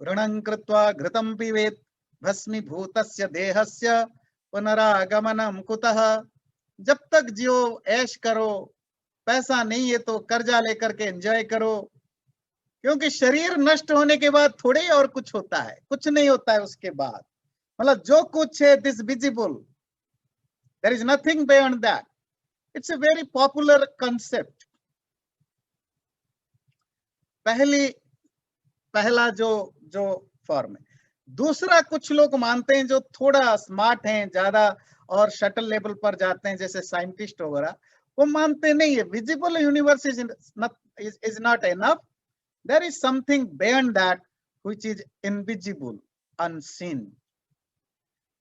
ऋणं कृत्वा घृतं पिबेत भस्मीभूतस्य देहस्य पुनरागमनम कुतः। जब तक जियो ऐश करो, पैसा नहीं है तो कर्जा लेकर के एंजॉय करो, क्योंकि शरीर नष्ट होने के बाद थोड़े और कुछ होता है, कुछ नहीं होता है उसके बाद। मतलब जो कुछ है this visible, there is nothing beyond that. It's a very popular concept. पहला जो फॉर्म है। दूसरा कुछ लोग मानते हैं जो थोड़ा स्मार्ट हैं ज्यादा और शटल लेवल पर जाते हैं, जैसे साइंटिस्ट वगैरह, वो मानते नहीं है visible universe is not enough, there is something beyond that which is invisible, unseen.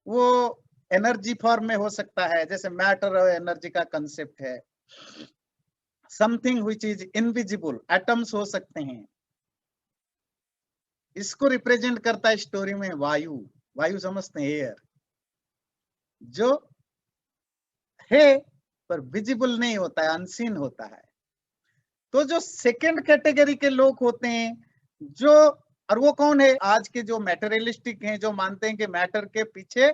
वो एनर्जी फॉर्म में हो सकता है, जैसे मैटर और एनर्जी का कंसेप्ट है। Something which is invisible, atoms हो सकते हैं। इसको रिप्रेजेंट करता है स्टोरी में वायु समझते हैं, एयर, जो है पर विजिबल नहीं होता है, अनसीन होता है। तो जो सेकंड कैटेगरी के लोग होते हैं जो, और वो कौन है, आज के जो मैटेरियलिस्टिक हैं, जो मानते हैं कि मैटर के पीछे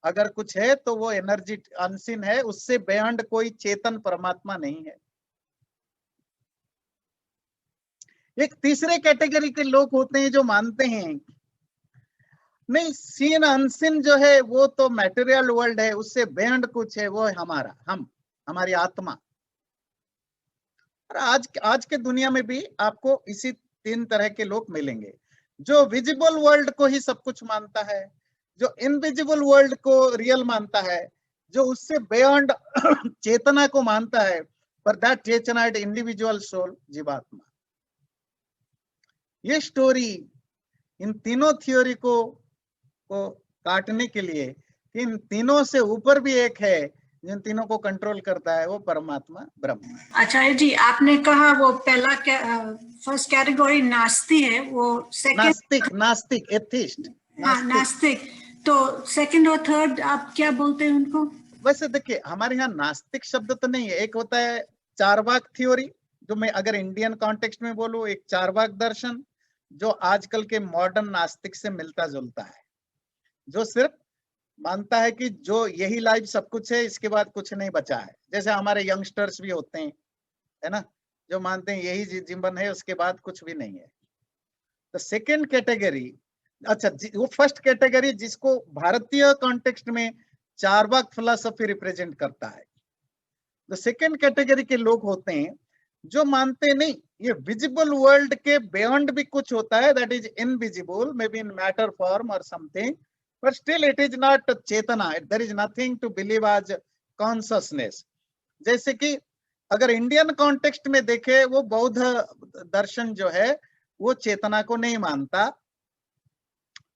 अगर कुछ है तो वो एनर्जी अनसीन है, उससे बियॉन्ड कोई चेतन परमात्मा नहीं है। एक तीसरे कैटेगरी के लोग होते हैं जो मानते हैं नहीं, सीन अनसीन जो है वो तो मटेरियल वर्ल्ड है, उससे बियॉन्ड कुछ है, वो है हमारी आत्मा। और आज के दुनिया में भी आपको इसी तीन तरह के लोग मिलेंगे, जो विजिबल वर्ल्ड को ही सब कुछ मानता है, जो इनविजिबल वर्ल्ड को रियल मानता है, जो उससे बियॉन्ड चेतना को मानता है, पर that chetna is individual soul, jivatma. ये स्टोरी इन तीनों थ्योरी को काटने के लिए, इन तीनों से ऊपर भी एक है जिन तीनों को कंट्रोल करता है, वो परमात्मा ब्रह्म। आचार्य जी, आपने कहा वो पहला फर्स्ट कैटेगरी नास्ती है, वो सेकंड नास्तिक एथिस्ट। हाँ, नास्तिक। तो सेकंड और थर्ड आप क्या बोलते हैं उनको? वैसे देखिए, हमारे यहाँ नास्तिक शब्द तो नहीं है। एक होता है चारवाक थ्योरी, जो मैं अगर इंडियन कॉन्टेक्स्ट में बोलूं, एक चारवाक दर्शन जो आजकल के मॉडर्न नास्तिक से मिलता जुलता है, जो सिर्फ मानता है कि जो यही लाइफ सब कुछ है, इसके बाद कुछ नहीं बचा है। जैसे हमारे यंगस्टर्स भी होते हैं, है ना, जो मानते हैं यही जीवन है, उसके बाद कुछ भी नहीं है। तो सेकेंड कैटेगरी, अच्छा वो फर्स्ट कैटेगरी जिसको भारतीय कॉन्टेक्स्ट में चारवाक फिलॉसफी रिप्रेजेंट करता है। तो सेकेंड कैटेगरी के लोग होते हैं जो मानते नहीं ये विजिबल वर्ल्ड के बियॉन्ड भी कुछ होता है, that is invisible, may be in matter form और something, but still it is not चेतना, there is nothing to believe as consciousness। जैसे कि अगर इंडियन कॉन्टेक्स्ट में देखे, वो बौद्ध दर्शन जो है वो चेतना को नहीं मानता,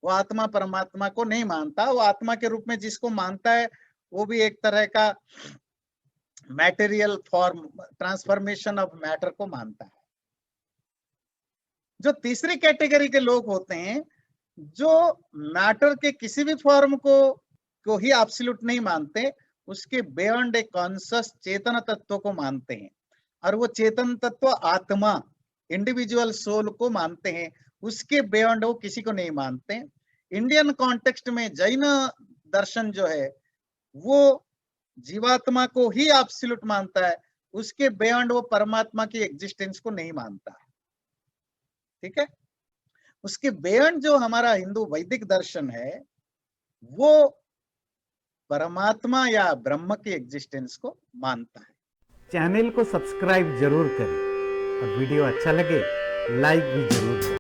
वो आत्मा परमात्मा को नहीं मानता। वो आत्मा के रूप में जिसको मानता है वो भी एक तरह का material form, transformation of matter को मानता है। जो तीसरी कैटेगरी के लोग होते हैं जो मैटर के किसी भी फॉर्म को ही एब्सोल्यूट नहीं मानते, उसके बियॉन्ड एक कॉन्शियस चेतन तत्व को मानते हैं, और वो चेतन तत्व आत्मा, इंडिविजुअल सोल को मानते हैं, उसके बियॉन्ड वो किसी को नहीं मानते। इंडियन कॉन्टेक्स्ट में जैन दर्शन जो है वो जीवात्मा को ही एब्सोल्यूट मानता है, उसके बियॉन्ड वो परमात्मा की एग्जिस्टेंस को नहीं मानता। ठीक है, उसके बियॉन्ड जो हमारा हिंदू वैदिक दर्शन है वो परमात्मा या ब्रह्म की एग्जिस्टेंस को मानता है। चैनल को सब्सक्राइब जरूर करें और वीडियो अच्छा लगे लाइक भी जरूर करें।